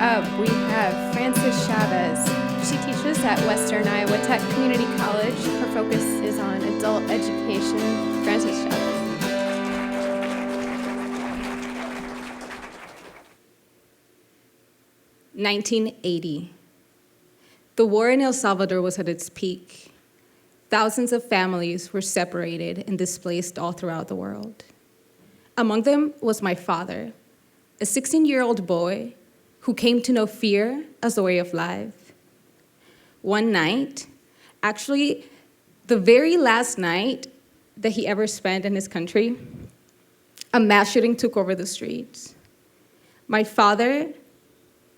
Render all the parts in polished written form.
up, we have Francys Chavez. She teaches at Western Iowa Tech Community College. Her focus is on adult education. Francys Chavez. "1980. The war in El Salvador was at its peak. Thousands of families were separated and displaced all throughout the world. Among them was my father, a 16-year-old boy who came to know fear as a way of life. One night, actually the very last night that he ever spent in his country, a mass shooting took over the streets. My father,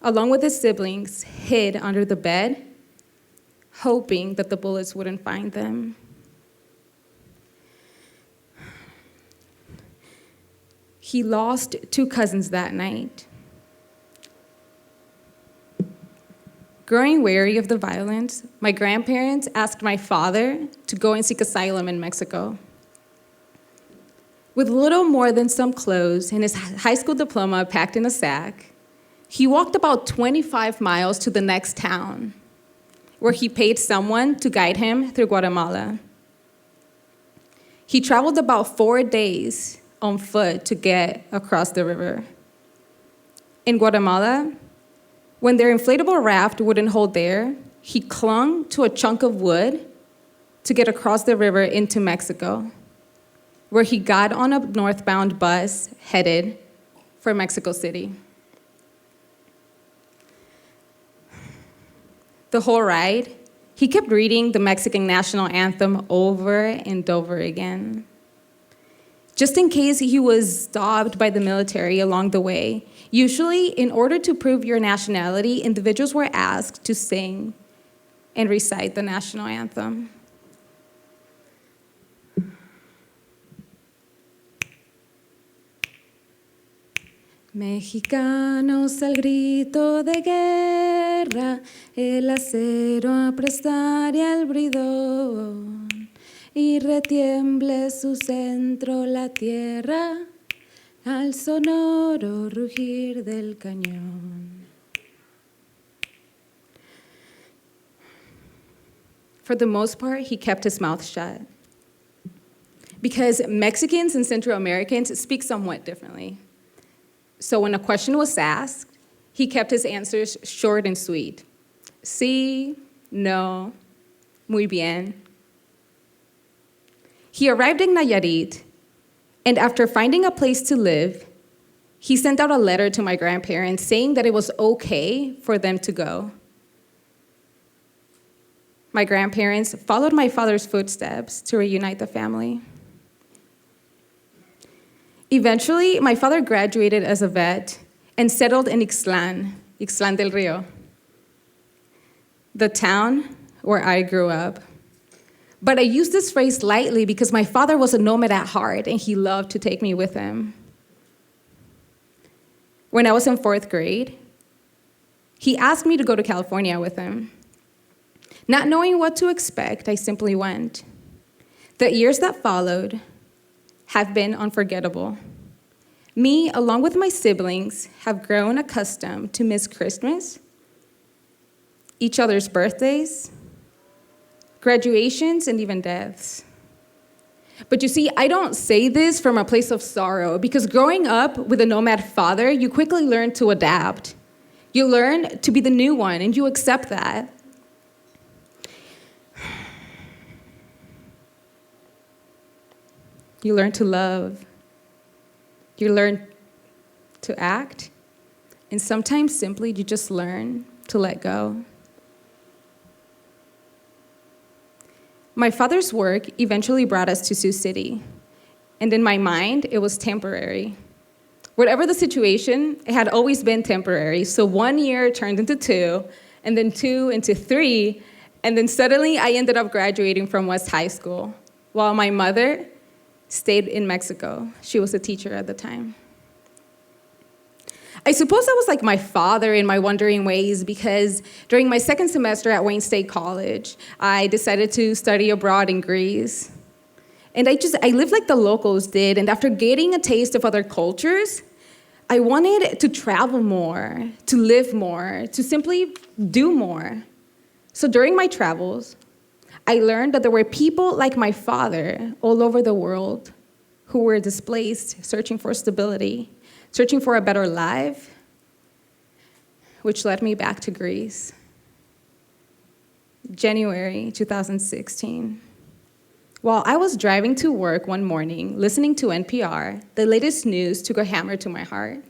along with his siblings, hid under the bed, hoping that the bullets wouldn't find them. He lost 2 cousins that night. Growing wary of the violence, my grandparents asked my father to go and seek asylum in Mexico. With little more than some clothes and his high school diploma packed in a sack, he walked about 25 miles to the next town, where he paid someone to guide him through Guatemala. He traveled about 4 days on foot to get across the river. In Guatemala, when their inflatable raft wouldn't hold there, he clung to a chunk of wood to get across the river into Mexico, where he got on a northbound bus headed for Mexico City. The whole ride, he kept reading the Mexican national anthem over and over again. Just in case he was stopped by the military along the way, usually in order to prove your nationality, individuals were asked to sing and recite the national anthem. Mexicanos al grito de guerra, el acero a prestar y al bridón, y retiemble su centro la tierra, al sonoro rugir del cañón. For the most part, he kept his mouth shut, because Mexicans and Central Americans speak somewhat differently. So when a question was asked, he kept his answers short and sweet. Sí, no, muy bien. He arrived in Nayarit, and after finding a place to live, he sent out a letter to my grandparents saying that it was okay for them to go. My grandparents followed my father's footsteps to reunite the family. Eventually, my father graduated as a vet and settled in Ixtlan del Rio, the town where I grew up. But I use this phrase lightly because my father was a nomad at heart and he loved to take me with him. When I was in 4th grade, he asked me to go to California with him. Not knowing what to expect, I simply went. The years that followed have been unforgettable. Me, along with my siblings, have grown accustomed to miss Christmas, each other's birthdays, graduations, and even deaths. But you see, I don't say this from a place of sorrow, because growing up with a nomad father, you quickly learn to adapt. You learn to be the new one, and you accept that. You learn to love. You learn to act. And sometimes simply you just learn to let go. My father's work eventually brought us to Sioux City. And in my mind, it was temporary. Whatever the situation, it had always been temporary. So 1 year turned into 2, and then 2 into 3, and then suddenly I ended up graduating from West High School, while my mother stayed in Mexico. She was a teacher at the time. I suppose I was like my father in my wandering ways, because during my 2nd semester at Wayne State College, I decided to study abroad in Greece. And I lived like the locals did, and after getting a taste of other cultures, I wanted to travel more, to live more, to simply do more. So during my travels, I learned that there were people like my father all over the world who were displaced, searching for stability, searching for a better life, which led me back to Greece. January 2016. While I was driving to work one morning, listening to NPR, the latest news took a hammer to my heart.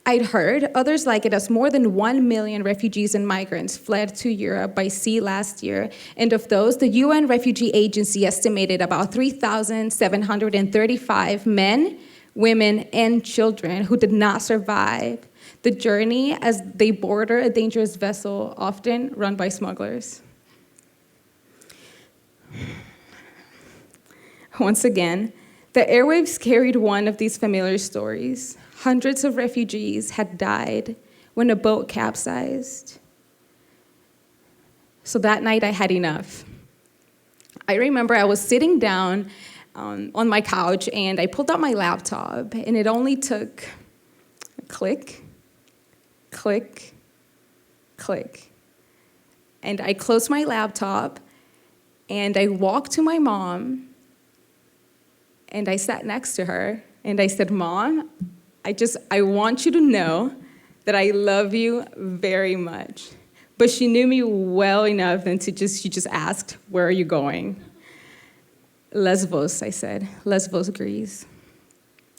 I'd heard others like it as more than 1 million refugees and migrants fled to Europe by sea last year, and of those, the UN Refugee Agency estimated about 3,735 men, women, and children who did not survive the journey as they boarded a dangerous vessel, often run by smugglers. Once again, the airwaves carried one of these familiar stories. Hundreds of refugees had died when a boat capsized. So that night I had enough. I remember I was sitting down on my couch and I pulled out my laptop, and it only took a click, click, click. And I closed my laptop and I walked to my mom and I sat next to her and I said, "Mom, I want you to know that I love you very much." But she knew me well enough and she just asked, "Where are you going?" Lesbos, I said. Lesbos, Greece.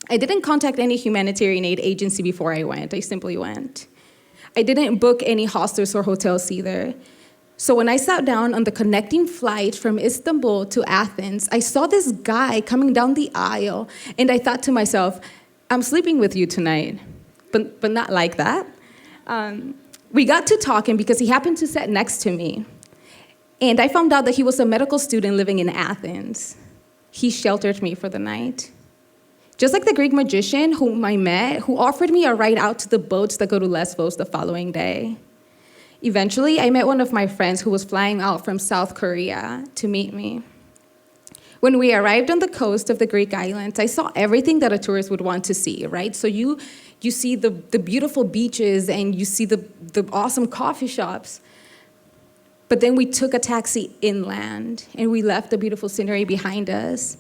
I didn't contact any humanitarian aid agency before I went. I simply went. I didn't book any hostels or hotels either. So when I sat down on the connecting flight from Istanbul to Athens, I saw this guy coming down the aisle, and I thought to myself, "I'm sleeping with you tonight," but not like that. We got to talking because he happened to sit next to me, and I found out that he was a medical student living in Athens. He sheltered me for the night. Just like the Greek magician whom I met, who offered me a ride out to the boats that go to Lesbos the following day. Eventually, I met one of my friends who was flying out from South Korea to meet me. When we arrived on the coast of the Greek islands, I saw everything that a tourist would want to see, right? So you see the beautiful beaches and you see the awesome coffee shops. But then we took a taxi inland and we left the beautiful scenery behind us.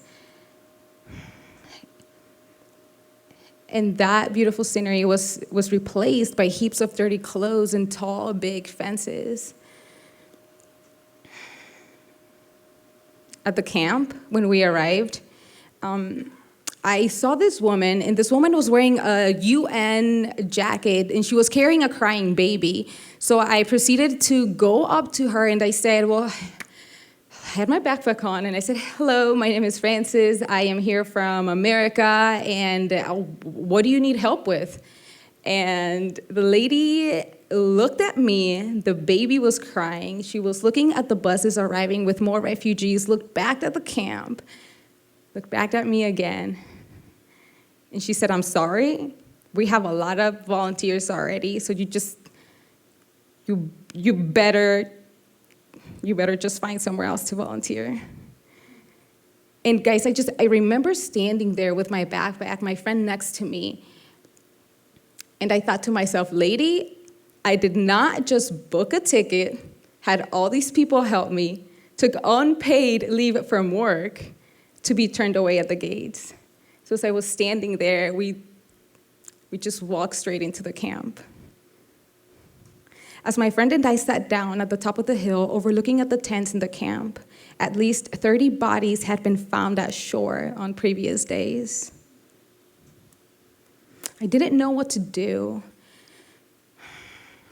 And that beautiful scenery was replaced by heaps of dirty clothes and tall, big fences. At the camp, when we arrived, I saw this woman, and this woman was wearing a UN jacket, and she was carrying a crying baby. So I proceeded to go up to her, and I said, well, I had my backpack on, and I said, "Hello, my name is Francis. I am here from America, and what do you need help with?" And the lady looked at me. The baby was crying. She was looking at the buses arriving with more refugees, looked back at the camp, looked back at me again. And she said, "I'm sorry. We have a lot of volunteers already, so you better just find somewhere else to volunteer." And guys, I remember standing there with my backpack, my friend next to me, and I thought to myself, lady, I did not just book a ticket, had all these people help me, took unpaid leave from work to be turned away at the gates. So as I was standing there, we just walked straight into the camp. As my friend and I sat down at the top of the hill overlooking at the tents in the camp, at least 30 bodies had been found at shore on previous days. I didn't know what to do.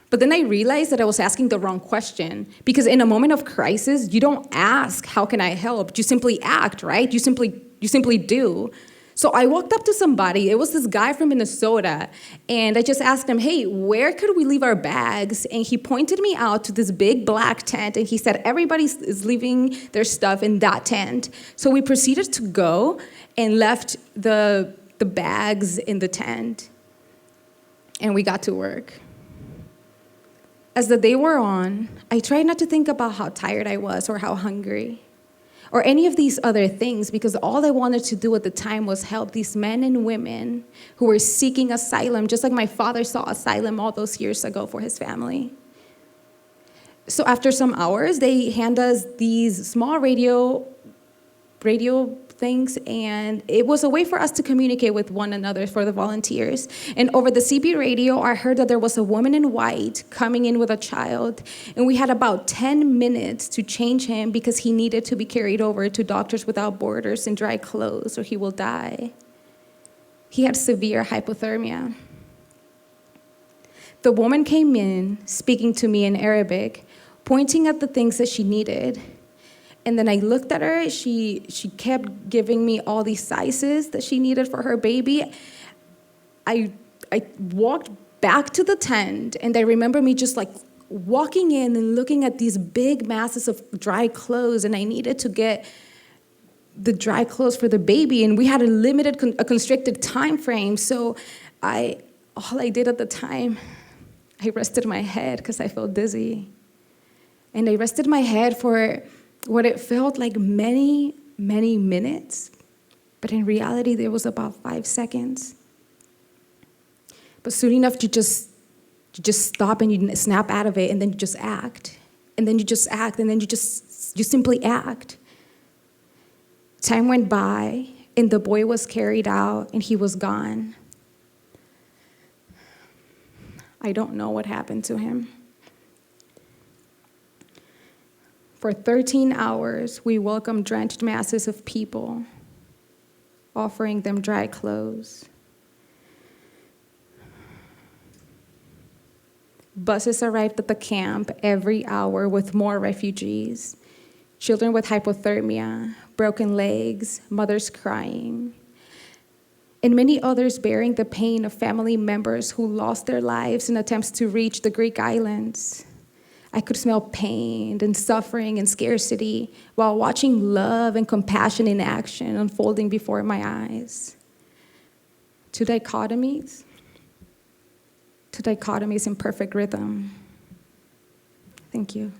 But then I realized that I was asking the wrong question, because in a moment of crisis, you don't ask, "How can I help?" You simply act, right? You simply do. So I walked up to somebody. It was this guy from Minnesota, and I just asked him, "Hey, where could we leave our bags?" And he pointed me out to this big black tent, and he said, "Everybody is leaving their stuff in that tent." So we proceeded to go and left the bags in the tent, and we got to work. As the day wore on, I tried not to think about how tired I was or how hungry. or any of these other things, because all I wanted to do at the time was help these men and women who were seeking asylum, just like my father sought asylum all those years ago for his family. So after some hours, they hand us these small radio things, and it was a way for us to communicate with one another for the volunteers. And over the CB radio, I heard that there was a woman in white coming in with a child, and we had about 10 minutes to change him because he needed to be carried over to Doctors Without Borders in dry clothes or he will die. He had severe hypothermia. The woman came in speaking to me in Arabic, pointing at the things that she needed. And then I looked at her, she kept giving me all these sizes that she needed for her baby. I walked back to the tent, and I remember me just like walking in and looking at these big masses of dry clothes, and I needed to get the dry clothes for the baby, and we had a constricted time frame, so all I did at the time, I rested my head because I felt dizzy. And I rested my head for what it felt like many, many minutes, but in reality, there was about 5 seconds. But soon enough, you just stop and you snap out of it, and then you just act. And then you just act, and then you simply act. Time went by, and the boy was carried out, and he was gone. I don't know what happened to him. For 13 hours, we welcomed drenched masses of people, offering them dry clothes. Buses arrived at the camp every hour with more refugees, children with hypothermia, broken legs, mothers crying, and many others bearing the pain of family members who lost their lives in attempts to reach the Greek islands. I could smell pain and suffering and scarcity while watching love and compassion in action unfolding before my eyes. Two dichotomies in perfect rhythm. Thank you.